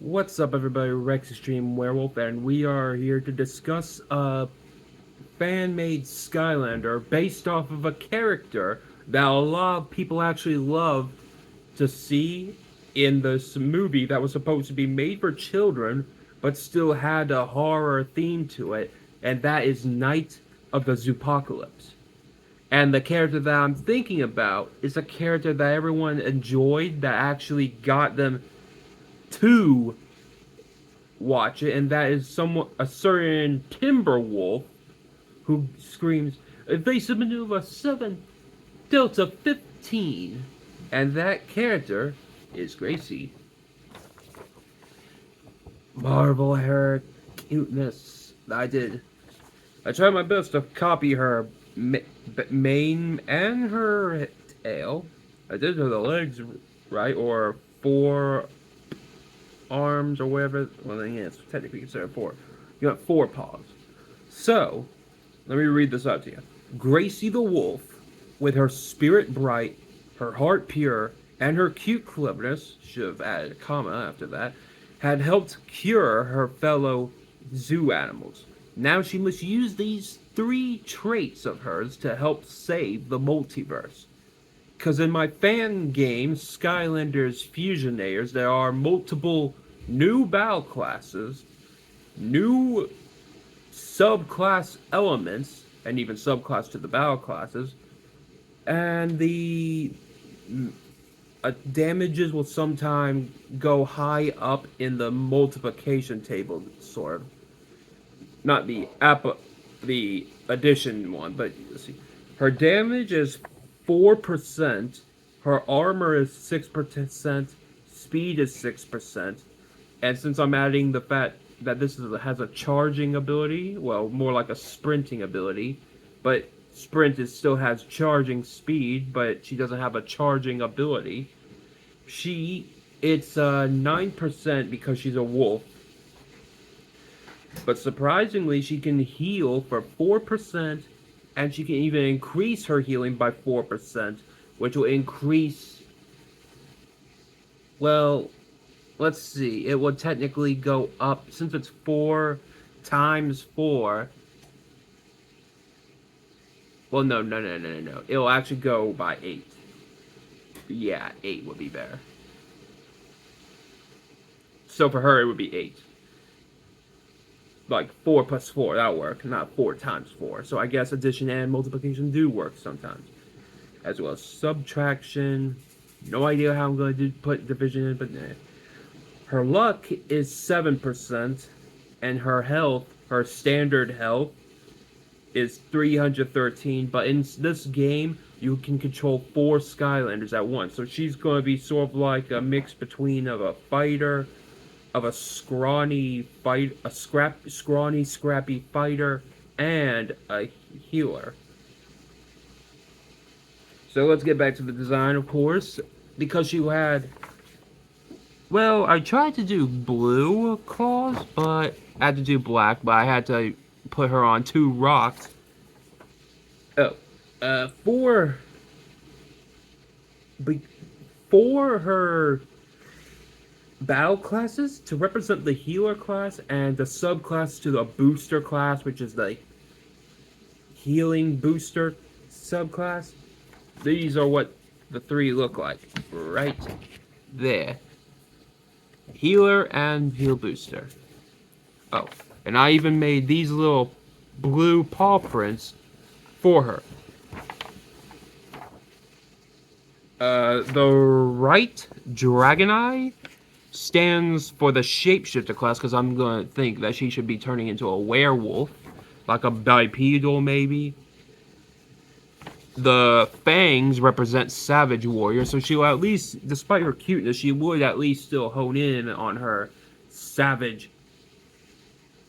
What's up, everybody? Rex Extreme Werewolf, and we are here to discuss a fan-made Skylander based off of a character that a lot of people actually love to see in this movie that was supposed to be made for children, but still had a horror theme to it, and that is Night of the Zoopocalypse. And the character that I'm thinking about is a character that everyone enjoyed that actually got them to watch it, and that is a certain Timberwolf who screams, "Evasive maneuver 7, Delta 15," and that character is Gracie. Marvel her cuteness. I tried my best to copy her mane and her tail. I did her the legs right, or four arms or whatever. Well, then yeah, it's technically considered four. You got four paws. So, let me read this out to you. Gracie the wolf, with her spirit bright, her heart pure, and her cute cleverness, should have added a comma after that, had helped cure her fellow zoo animals. Now she must use these 3 traits of hers to help save the multiverse. Because in my fan game, Skylanders Fusionators, there are multiple new battle classes, new subclass elements, and even subclass to the battle classes, and the damages will sometimes go high up in the multiplication table, sort of. Not the addition one, but let's see. Her damage is 4%, her armor is 6%, speed is 6%, and since I'm adding the fact that has a charging ability, well, more like a sprinting ability, but still has charging speed, but she doesn't have a charging ability. It's 9% because she's a wolf, but surprisingly, she can heal for 4%, and she can even increase her healing by 4%, which will increase, well, let's see, it will technically go up, since it's 4 times 4, well, no, it'll actually go by 8. Yeah, 8 would be better. So for her, it would be 8. Like 4 plus 4, that'll work, not 4 times 4. So I guess addition and multiplication do work sometimes. As well as subtraction. No idea how I'm going to put division in, but nah. Her luck is 7%, and her health, her standard health, is 313. But in this game, you can control 4 Skylanders at once. So she's going to be sort of like a mix between of a fighter, of a scrawny scrappy fighter, and a healer. So let's get back to the design, of course, because she had, well, I tried to do blue claws, but I had to do black, but I had to put her on 2 rocks. For her battle classes, to represent the healer class and the subclass to the booster class, which is the healing booster subclass. These are what the 3 look like right there. Healer and heal booster. Oh, and I even made these little blue paw prints for her. The right Dragon Eye stands for the shapeshifter class, because I'm going to think that she should be turning into a werewolf, like a bipedal maybe. The fangs represent savage warrior, so she'll at least, despite her cuteness, she would at least still hone in on her savage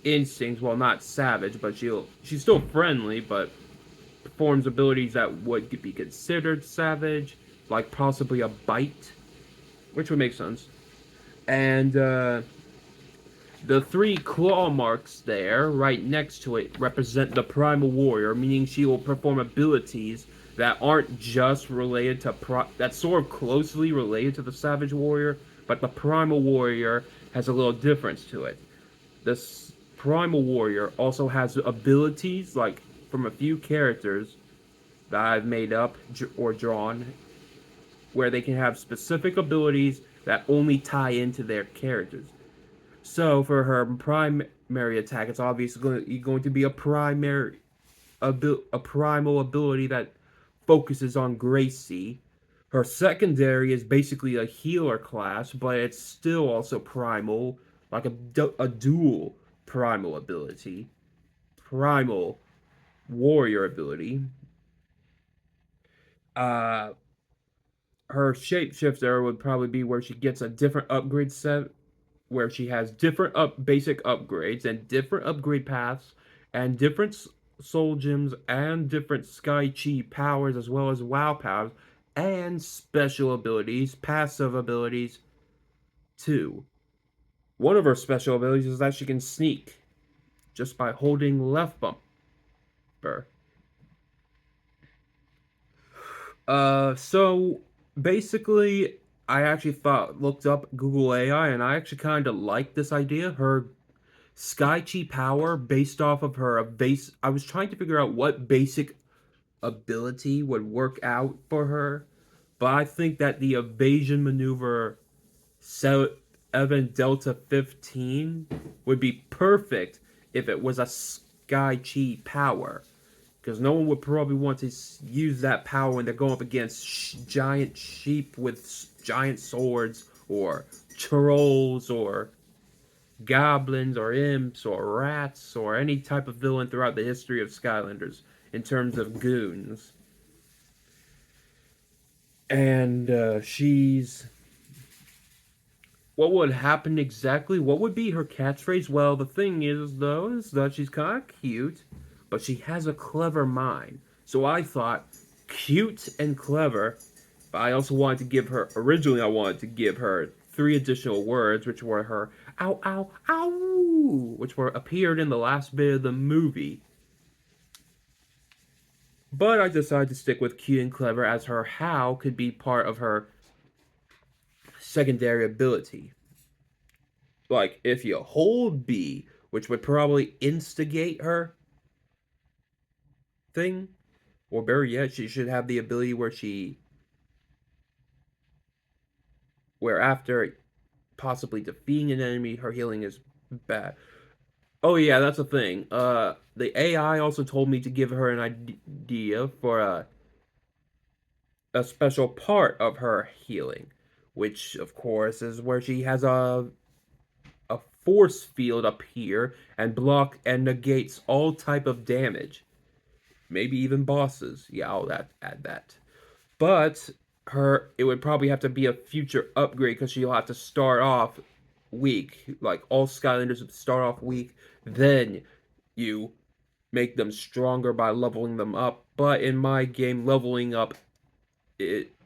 instincts. Well, not savage, but she's still friendly, but performs abilities that would be considered savage, like possibly a bite, which would make sense. And the 3 claw marks there, right next to it, represent the primal warrior, meaning she will perform abilities that aren't just related to that's sort of closely related to the savage warrior, but the Primal Warrior has a little difference to it. This Primal Warrior also has abilities, like from a few characters that I've made up or drawn, where they can have specific abilities that only tie into their characters. So for her primary attack, it's obviously going to be a primal ability that focuses on Gracie. Her secondary is basically a healer class, but it's still also primal, like a dual primal ability. Primal warrior ability. Uh, Her shapeshifter would probably be where she gets a different upgrade set, where she has different basic upgrades and different upgrade paths and different soul gems and different sky chi powers as well as wow powers and special abilities, passive abilities too. One of her special abilities is that she can sneak just by holding left bumper. So basically, I actually looked up Google AI, and I actually kind of like this idea. Her Sky Chi power based off of her base. I was trying to figure out what basic ability would work out for her, but I think that the evasion maneuver 7 Delta 15 would be perfect if it was a Sky Chi power. Because no one would probably want to use that power when they're going up against giant sheep with giant swords, or trolls, or goblins, or imps, or rats, or any type of villain throughout the history of Skylanders in terms of goons. And she's. What would happen exactly? What would be her catchphrase? Well, the thing is, though, is that she's kind of cute, but she has a clever mind. So I thought, cute and clever. But I also wanted to give her. Originally, I wanted to give her 3 additional words, which were her "ow, ow, ow," which were appeared in the last bit of the movie. But I decided to stick with cute and clever, as her "how" could be part of her secondary ability. Like, if you hold B, which would probably instigate her thing, or better yet, she should have the ability where after possibly defeating an enemy, her healing is bad. Oh yeah, that's a thing. The AI also told me to give her an idea for a special part of her healing, which of course is where she has a force field up here and block and negates all type of damage. Maybe even bosses. Yeah, I'll add that. But it would probably have to be a future upgrade because she'll have to start off weak. Like all Skylanders would start off weak, then you make them stronger by leveling them up. But in my game, leveling up it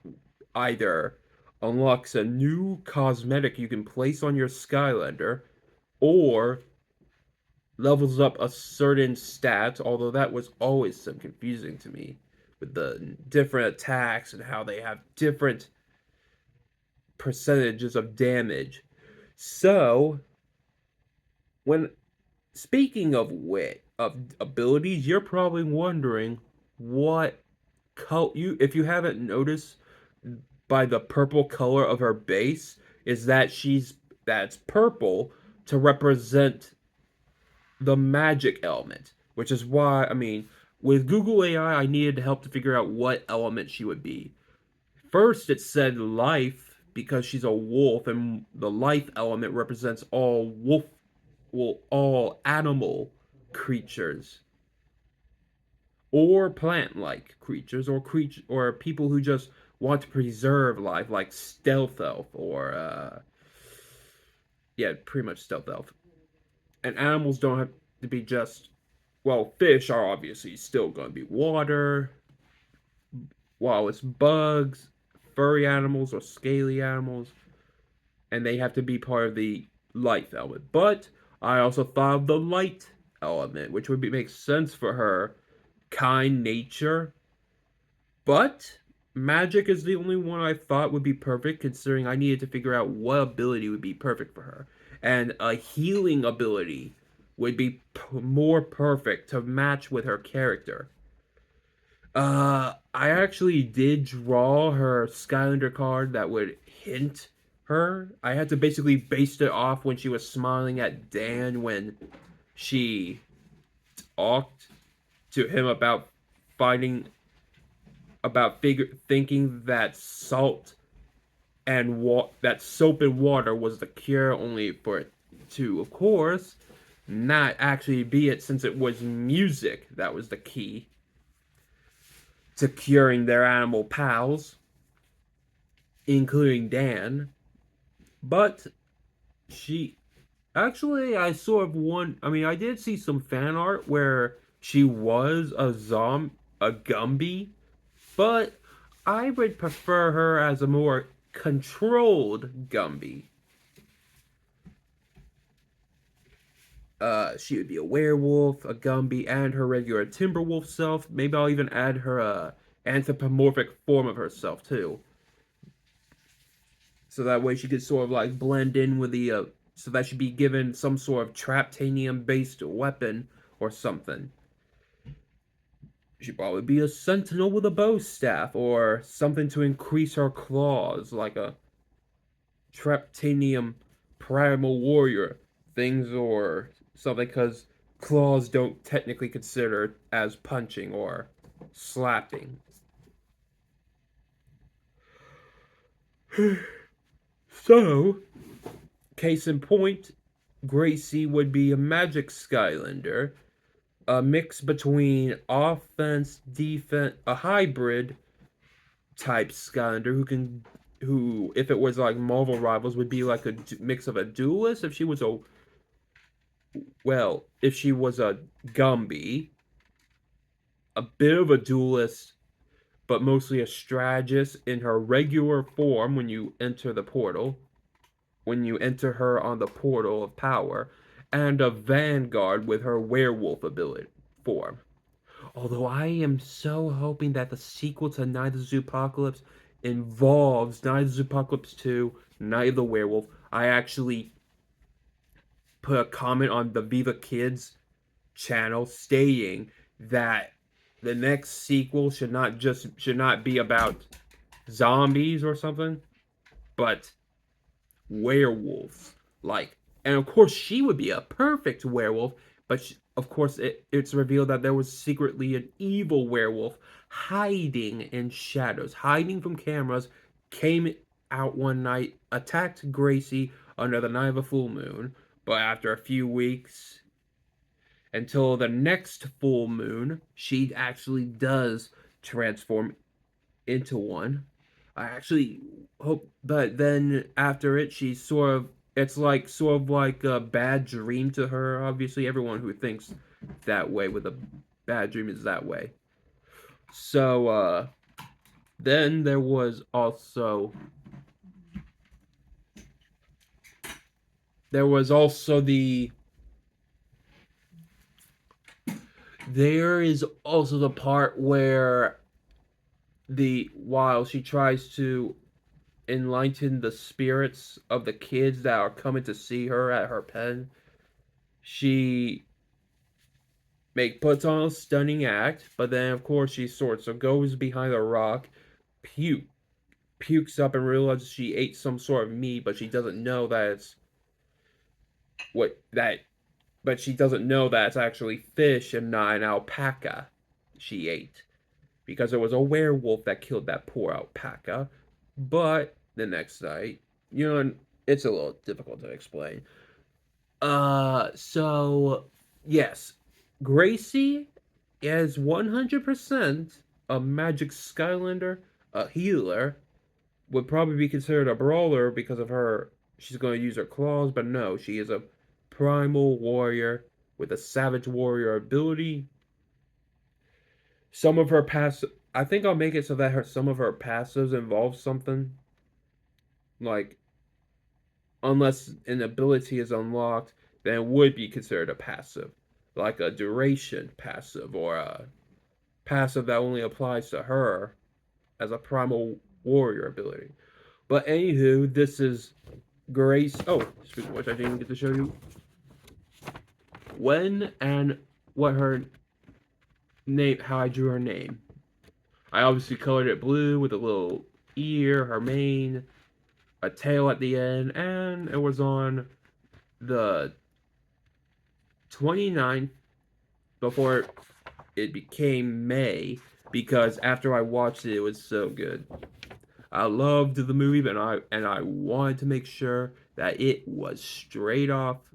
either unlocks a new cosmetic you can place on your Skylander, or levels up a certain stat, although that was always some confusing to me with the different attacks and how they have different percentages of damage. So, when speaking of abilities, you're probably wondering what color you if you haven't noticed by the purple color of her base is that that's purple to represent the magic element, which is why, I mean, with Google AI, I needed help to figure out what element she would be. First, it said life because she's a wolf, and the life element represents all animal creatures, or plant-like creatures, or people who just want to preserve life, like stealth elf, or yeah, pretty much stealth elf. And animals don't have to be just, well, fish are obviously still going to be water, while it's bugs, furry animals, or scaly animals, and they have to be part of the life element. But I also thought of the light element, which would make sense for her kind nature. But magic is the only one I thought would be perfect, considering I needed to figure out what ability would be perfect for her. And a healing ability would be more perfect to match with her character. I actually did draw her Skylander card that would hint her. I had to basically base it off when she was smiling at Dan when she talked to him about finding thinking that salt and that soap and water was the cure, only for it to, of course, not actually be it, since it was music that was the key to curing their animal pals, including Dan. But she actually, I mean, I did see some fan art where she was a Gumby, but I would prefer her as a more controlled Gumby. She would be a werewolf, a Gumby, and her regular Timberwolf self. Maybe I'll even add her anthropomorphic form of herself too, so that way she could sort of like blend in with the. So that she'd be given some sort of traptanium-based weapon or something. She'd probably be a sentinel with a bow staff or something to increase her claws, like a traptanium primal warrior things or something, because claws don't technically consider as punching or slapping. So, case in point, Gracie would be a magic Skylander, a mix between offense, defense, a hybrid type Skylander who, if it was like Marvel Rivals, would be like a mix of a duelist. If she was a Gumby, a bit of a duelist, but mostly a strategist in her regular form when you enter her on the portal of power, and a vanguard with her werewolf ability form. Although I am so hoping that the sequel to Night of the Zoopocalypse involves Night of the Zoopocalypse 2, Night of the Werewolf. I actually put a comment on the Viva Kids channel stating that the next sequel should not be about zombies or something, but werewolves. Like, and of course she would be a perfect werewolf, but of course it's revealed that there was secretly an evil werewolf hiding in shadows, hiding from cameras, came out one night, attacked Gracie under the night of a full moon, but after a few weeks until the next full moon, she actually does transform into one. I actually hope, but then after it, she's sort of like a bad dream to her. Obviously, everyone who thinks that way with a bad dream is that way. So, then there was also there is also the part where while she tries to enlighten the spirits of the kids that are coming to see her at her pen, she puts on a stunning act, but then of course she sorts of goes behind a rock, pukes up and realizes she ate some sort of meat, but she doesn't know that it's what that but she doesn't know that it's actually fish and not an alpaca she ate, because it was a werewolf that killed that poor alpaca. But the next night, it's a little difficult to explain. So yes, Gracie is 100% a magic Skylander, a healer. Would probably be considered a brawler because of her. She's going to use her claws, but no, she is a primal warrior with a savage warrior ability. Some of her I think I'll make it so that some of her passives involve something like, unless an ability is unlocked, then it would be considered a passive, like a duration passive or a passive that only applies to her. as a primal warrior ability. But anywho, this is Grace. Oh, speaking of which, I didn't even get to show you when and what her name, how I drew her name. I obviously colored it blue with a little ear, her mane, a tail at the end, and it was on the 29th before it became May, because after I watched it, it was so good. I loved the movie, but I wanted to make sure that it was straight up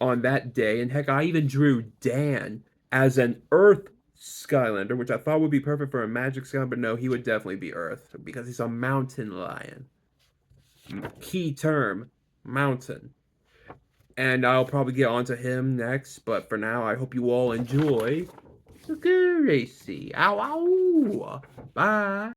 on that day. And heck, I even drew Dan as an Earth Skylander, which I thought would be perfect for a Magic Skylander, but no, he would definitely be Earth because he's a mountain lion. Key term, mountain. And I'll probably get onto him next, but for now, I hope you all enjoy Gracie. Ow, ow. Bye.